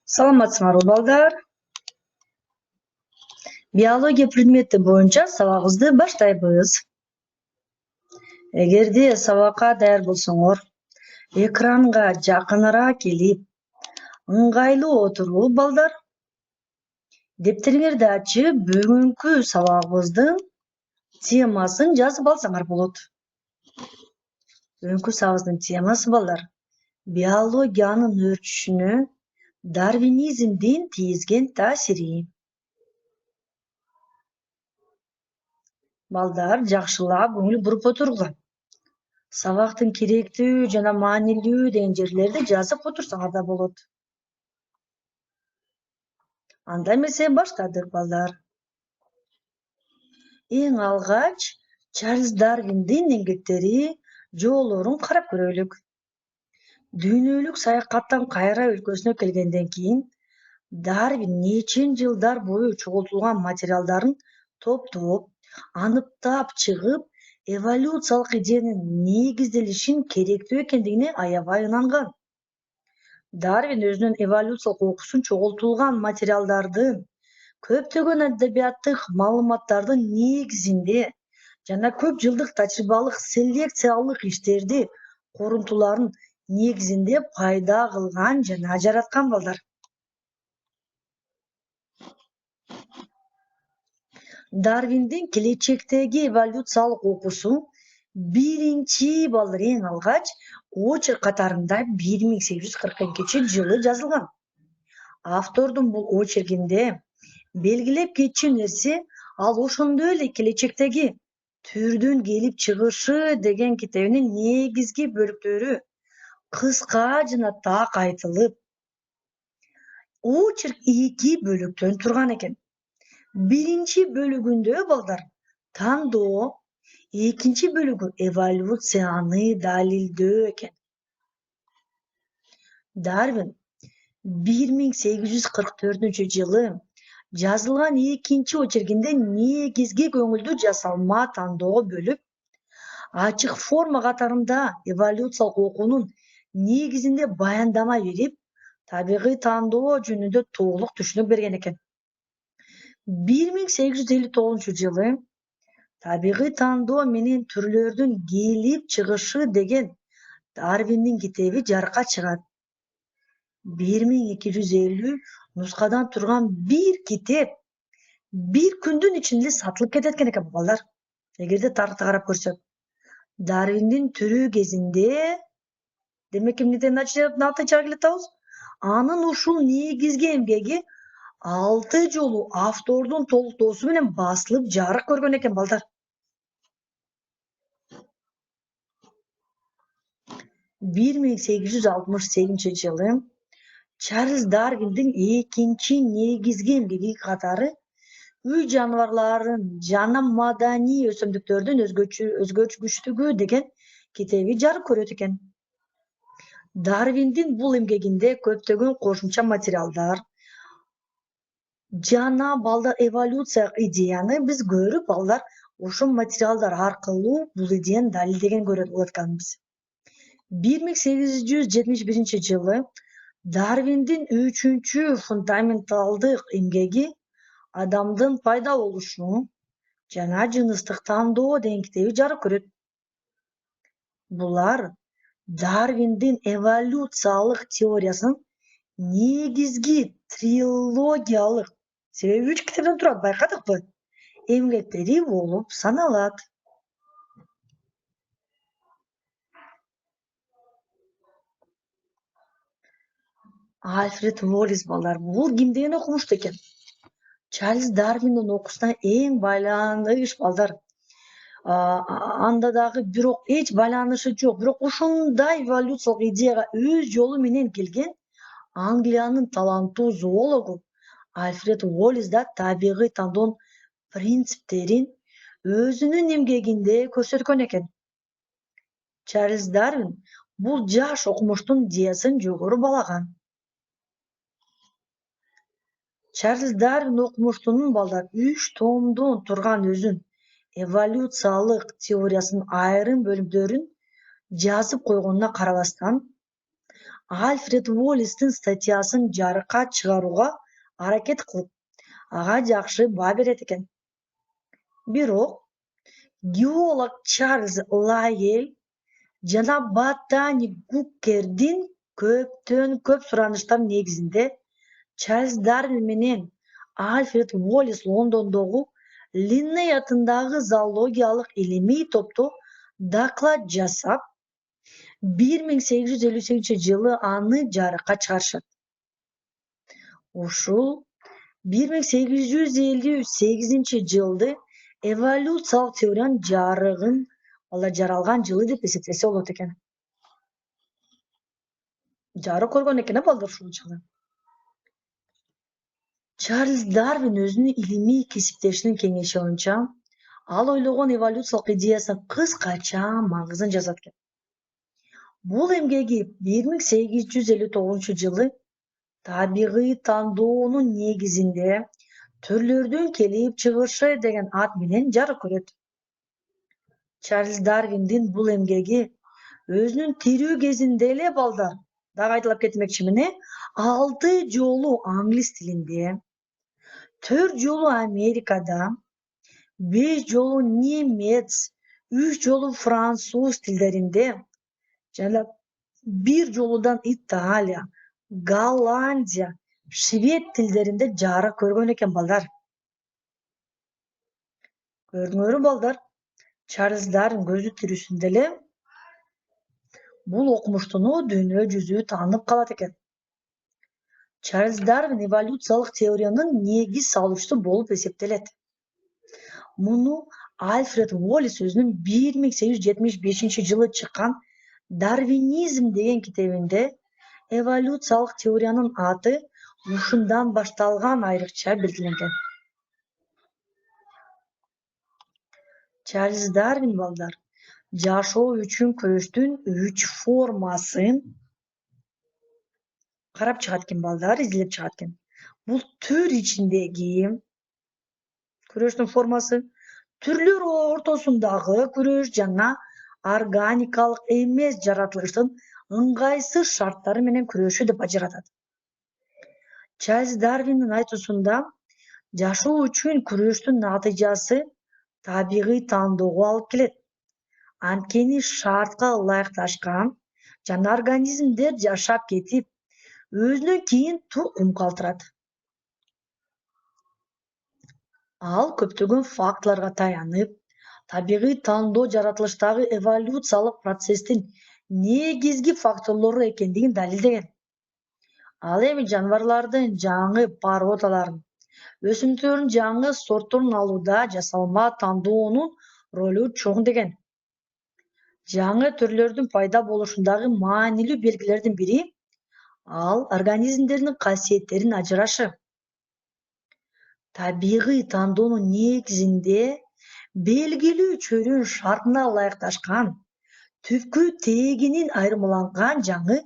Саламатсыңарбы балдар? Биология предмети боюнча сабагыбызды баштайбыз. Эгерде сабакка даяр болсоңор, экранга жакыныраак келип, ыңгайлуу отуруп балдар. Дептериңерди ачып, бүгүнкү сабагыбыздын темасын жазып алсаңар болот. Бүгүнкү сабагыбыздын темасы балдар биологиянын өрчүшүнө дарвинизмдин тийгизген таасири. Балдар жакшылап көңүл буруп отуруңар. Сабактын керектүү жана маанилүү деген жерлерди жазып отурсаңар да болот. Анда эмесе баштадык балдар. Эң алгач Чарльз Дарвиндин эмгектери жоолорун карап көрөлүк. Дүйнөлүк саякаттан кайра өлкөсүнө келгенден кийин Дарвин нечен жылдар бою чогултулган материалдарын топтоп, аныктап чыгып, эволюциялык идеянын негизделишин керектүү экендигине аябай ынанган. Дарвин өзүнүн эволюциялык окуусун чогултулган материалдардын, көптөгөн адабияттык маалыматтардын негизинде жана көп жылдык тажрыйбалык селекциялык иштерди корунтулардын негизинде пайда кылган жана жараткан балдар. Дарвиндин келечектеги эволюциялык окуусу биринчи балдар эң алгач очерк катарында 1842-жылы жазылган. Автордун бул очеркинде белгилеп кетчү нерсе ал ошондой эле келечектеги түрдүн келип чыгышы деген китебинин негизги бөлүктөрү кыска жана так айтылып, очерк 2 бөлүктөн турган экен. Биринчи бөлүгүндө балдар тандоо, экинчи бөлүгү эволюцияны далилдөө экен. Дарвин 1844-жылы жазылган экинчи очеркинде негизги көңүлдү жасалма тандоого бөлүп, ачык форма катарында эволюциялык окуунун негизинде баяндама берип, табигый тандоо жөнүндө толук түшүнүк берген экен. 1859-жылы табигый тандоо менен түрлөрдүн келип чыгышы деген Дарвиндин китеби жарыкка чыгат. 1250 нускадан турган бир китеп бир күндүн ичинде сатылып кетет экен балдар. Эгерде тарыхты карап көрсөк, Дарвиндин тирүү кезинде, демек эмнеден аты чыга келет атабыз? Анын ушул негизги эмгеги 6 жолу автордун толуктоосу менен басылып жарык көргөн экен балдар. 1868-жылы Чарльз Дарвиндин экинчи негизги эмгеги катары үй жаныбарларын жана маданий өсүмдүктөрдүн өзгөчкүчтүгү деген китеби жарык көрөт экен. Дарвиндин бул эмгегинде көптөгөн кошумча материалдар жана балдар эволюциялык идеяны биз көрүп, балдар ошол материалдар аркылуу бул идеяны далилдеген көрөт экенбиз. 1871-жылы Дарвиндин 3-чү фундаменталдык эмгеги адамдын пайда болушу жана жыныстык тандоо деген китеби жарык көрөт. Булар Дарвиндин эволюциялык теориясынын негизги трилогиялык, себеби 3 китептен турат, байкадыкпы? Эмгектери болуп саналат. Альфред Уоллес балдар, бул кимден окумушту экен? Чарльз Дарвиндин окуусуна эң байланыш балдар. Анда дагы бирок эч байланышы жок, бирок ушундай эволюциялык идеяга өз жолу менен келген Англиянын таланттуу зоологу Альфред Уоллес да табигый тандоонун принциптерин өзүнүн эмгегинде көрсөткөн экен. Чарльз Дарвин бул жаш окумуштун идеясын жогору балаган. Чарльз Дарвин окумуштунун балдар 3 томдон турган өзүн эволюциялык теориясынын айрым бөлүмдөрүн жазып койгонуна карабастан, Альфред Уоллестин статьясын жарыкка чыгарууга аракет кылып, ага жакшы баа берет экен. Бирок геолог Чарльз Лайель жана ботаник Гуккердин көптөн көп суранычтар негизинде Чарльз Дарвин менен Альфред Уоллес Лондондогу Линней атындагы зоологиялык илимий топто доклад жасап, 1858-жылы аны жарыкка чыгарышат. Ушул 1858-жылды эволюциялык теориянын жаралган жылы деп эсептесе болот экен. Жарык көргөн экен балдар ушул жылы. Чарльз Дарвин өзүнүн илимий кесиптешинин кеңеши боюнча ал ойлогон эволюциялык идеясынын кыскача маңызын жазат экен. Бул эмгеги 1859-жылы табигый тандоонун негизинде түрлөрдүн келип чыгышы деген ат менен жарык көрөт. Чарльз Дарвиндин бул эмгеги өзүнүн тирүү кезинде эле балдар, дагы айтылып кетмекчимин, 6 жолу англис тилинде, 4 жолу Америкада, 5 жолу немец, 3 жолу француз тилдеринде жана 1 жолудан Италия, Голландия, Швед тилдеринде жарык көргөн экен балдар. Көрдүңөрбү балдар? Чарльз Дарвин көзү тирүүсүндө эле бул окумуштуну дүйнө жүзү таанып калат экен. Чарльз Дарвин эволюциялык теориянын негиз салуучусу болуп эсептелет. Муну Альфред Уоллес өзүнүн 1875-жылы чыккан Дарвинизм деген китебинде эволюциялык теориянын аты ушундан башталган айрыкча белгиленген. Чарльз Дарвин балдар жашоо үчүн күрөштүн 3 формасын карап чыгат экен балдар, изилдеп чыгат экен. Бул түр ичиндеги күрөштүн формасы, түрлөр ортосундагы күрөш жана органикалык эмес жаратылыштын ыңгайсыз шарттары менен күрөшүү деп ажыратат. Чарльз Дарвиндин айтуусунда жашоо үчүн күрөштүн натыйжасы табигый тандоого алып келет. Анткени шартка ылайыкташкан жана организмдер жашап кетип, өзүнөн кийин тукум калтырат. Ал көптөгөн фактыларга таянып, табигый тандоо жаратылыштагы эволюциялык процесстин негизги факторлору экендигин далилдеген. Ал эми жаныбарлардын жаңы породаларын, өсүмдүктөрдүн жаңы сортторун алууда жасалма тандоонун ролу чоң деген. Жаңы түрлөрдүн пайда болушундагы маанилүү белгилердин бири ал организмдердин касиеттеринин ажырашы. Табигый тандоонун негизинде белгилүү чөйрөнүн шартына ылайыкташкан, түпкү тегинин айырмаланган жаңы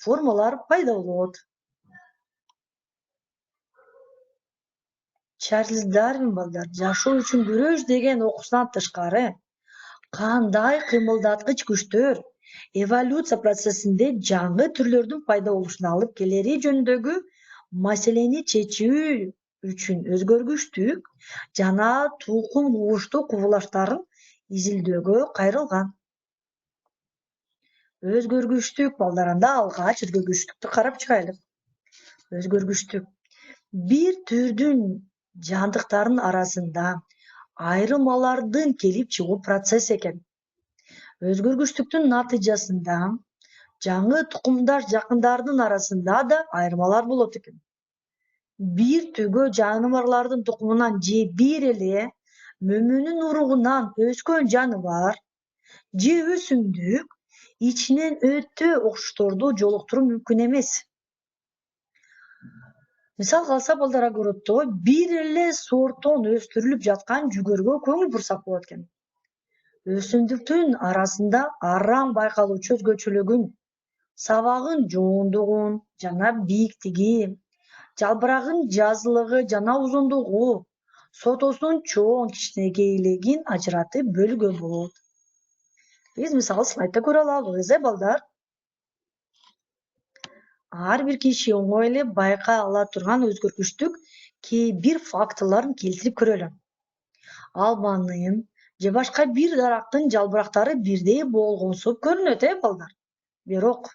формалар пайда болот. Чарльз Дарвин балдар жашоо үчүн күрөш деген окуусунан тышкары кандай кыймылдаткыч күчтөр эволюция процессинде жаңы түрлөрдүн пайда болушуна алып келери жөнүндөгү маселени чечүү үчүн өзгөргүчтүк жана тукум кугуштук кубулуштарын изилдөөгө кайрылган. Өзгөргүчтүк балдар, анда алгач өзгөргүчтүктү карап чыгайлы. Өзгөргүчтүк бир түрдүн жандыктардын арасында айырмалардын келип чыгуу процесс экен. Өзгөргүчтүктүн натыйжасында жаңы тукумдаш жакындардын арасында да айырмалар болот экен. Бир түгө жаныбарлардын тукумунан же бир эле мөмөнүн уругунан өскөн жаныбар же өсүмдүк ичинен өтө окшошторду жолуктуруу мүмкүн эмес. Мисалга алсак балдар, огороддо бир эле сорттон өстүрүлүп жаткан жүгөргө көңүл бурсак болот экен. Өсүмдүктүн арасында арам байкалуучу өзгөчөлүгүн, сабагын жоондугун жана бийиктиги, жалбырагынын жазылыгы жана узундугу, сотосунун чоң кичинекейлигин ажыратып бөлгө болот. Биз мисалы слайдда көрө алабыз, балдар. ар бир киши оңой эле байкай ала турган өзгөргүчтүк кээ бир фактыларын келтирип көрөлү. Албанын же башка бир дарактын жалбырактары бирдей болгонсуп көрүнөт, балдар. Бирок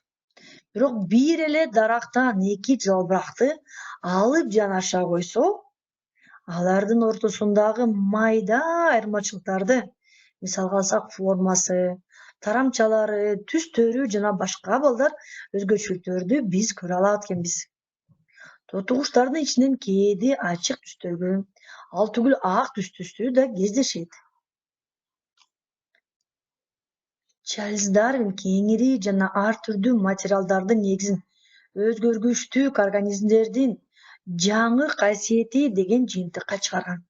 бир эле дарактан эки жалбыракты алып жанаша койсо, алардын ортосундагы майда айырмачылыктарды, мисалга алсак формасы, тарамчалары, түстөрү жана башка балдар өзгөчөлүктөрдү биз көрө алат экенбиз. Тотугуштардын ичинен кээде ачык түстөгү, ал түгүл ак түстүүсү да кездешет. Чарльз Дарвин кеңири жана ар түрдүү материалдардын негизин өзгөргүчтүк организмдердин жаңы касиети деген жыйынтыкка чыгарган.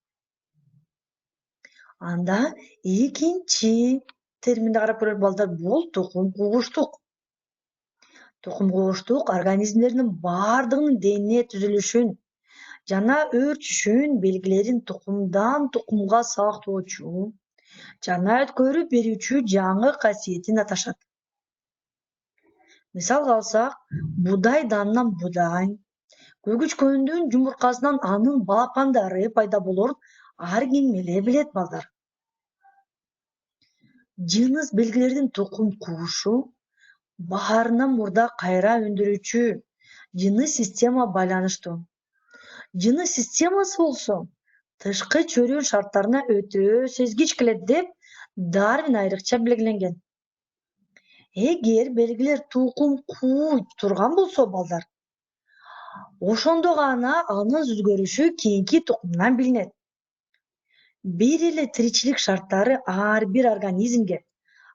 Анда экинчи терминди карап көрөлүк, балдар, бул тукум кугуштук. Тукум кугуштук организмдердин баардыгынын дене түзүлүшүн жана өөрчүшүн белгилерин тукумдан тукумга сактоочу жана өткөрүп берүүчү жаңы касиетин аташат. Мисалга алсак, будай данынан будай, көгүчкөндүн жумуркасынан анын балапандары пайда болорун ар ким эле билет, балдар. Жыныс белгилердин тукум кугушу баарынан мурда кайра өндүрүүчү жыныс система байланыштуу. Жыныс системасы болсо тышкы чөйрө шарттарына өтө сезгич келет деп Дарвин айрыкча белгиленген. Эгер белгилер тукум кууй турган болсо, балдар, ошондо гана анын өзгөрүшү кийинки тукумдан билинет. Бир эле тиричилик шарттары ар бир организмге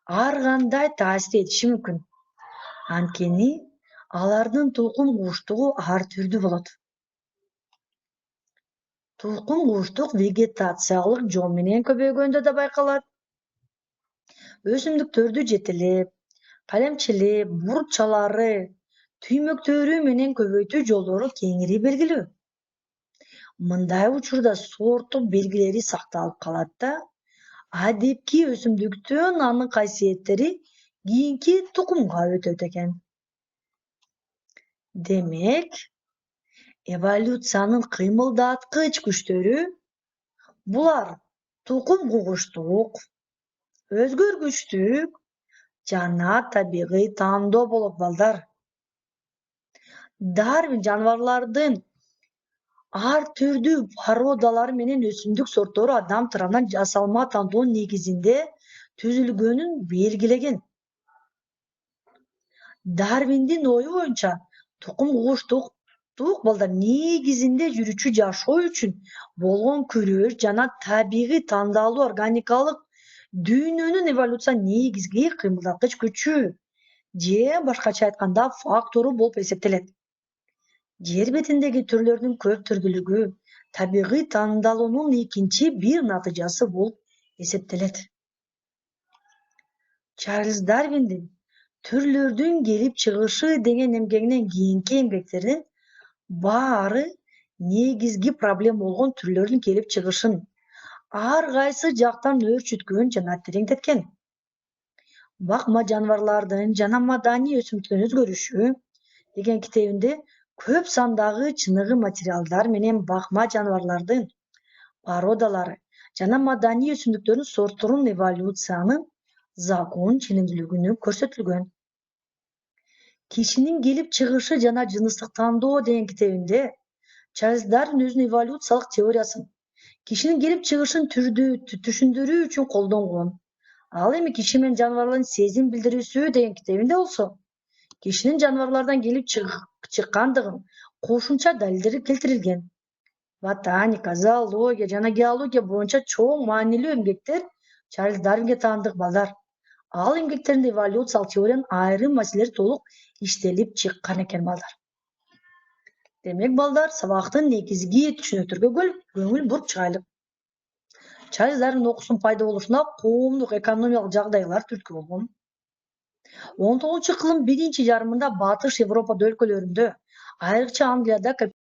ар кандай таасир этиши мүмкүн. Анткени алардын тукум кугуштугу ар түрдүү болот. Тукум кугуштук вегетациялык жол менен көбөйгөндө да байкалат. Өсүмдүктөрдү жетелеп, калемчелеп, бурчалары, түймөктөрү менен көбөйтүү жолдору кеңири белгилүү. Мындай учурда сорттук белгилери сакталып калат да, адепки өсүмдүктүн анын касиеттери кийинки тукумга өтөт экен. Демек, эволюциянын кыймылдаткыч күчтөрү булар тукум кугуштук, өзгөргүчтүк жана табигый таандоо болот, балдар. Дарвин жаныбарлардын ар түрдүү породалары менен өсүмдүк сорттору адам тарабынан жасалма тандоонун негизинде түзүлгөнүн белгилеген. Дарвиндин ою боюнча тукум кугуштук, балдар, негизинде жүрүүчү жашоо үчүн болгон күрөш жана табигый тандалуу органикалык дүйнөнүн эволюция негизги кыймылдаткыч күчү же башкача айтканда фактору болуп эсептелет. Жер бетиндеги түрлөрдүн көп түрдүүлүгү табигый тандалуунун экинчи бир натыйжасы болуп эсептелет. Чарльз Дарвиндин түрлөрдүн келип чыгышы деген эмгегинен кийинки эмгектердин баары негизги проблема болгон түрлөрдүн келип чыгышын ар кайсы жактан өөрчүткөн жана тереңдеткен. Бакма жаныбарлардын жана маданий өсүмдүктөрдүн өзгөрүшү деген китебинде көп сандагы чыныгы материалдар менен бакма жаныбарлардын породалары жана маданий өсүмдүктөрдүн сортторунун эволюциянын закон ченемдүүлүгүнү көрсөтүлгөн. Кишинин келип чыгышы жана жыныстык тандоо деген китебинде Чарльз Дарвин өзүнүн эволюциялык теориясын кишинин келип чыгышын түшүндүрүү үчүн колдонгон. Ал эми киши менен жаныбарлардын сезим билдирүүсү деген китебинде болсо, кишинин жаныбарлардан келип чыккандыгын кошумча далилдери келтирилген. Ботаника, зоология жана геология боюнча чоң маанилүү эмгектер Чарльз Дарвинге таандык, балдар. Ал эмгектеринде эволюциялык теориянын айрым маселелери толук иштелип чыккан экен, балдар. Демек, балдар, сабактын негизги түшүнүктөргө көңүл буруп чыгайлы. Чарльз Дарвин окуусунун пайда болушуна коомдук экономиялык жагдайлар түрткү болгон. 19-кылымдын биринчи жарымында Батыш Европа өлкөлөрүндө, айрыкча Англияда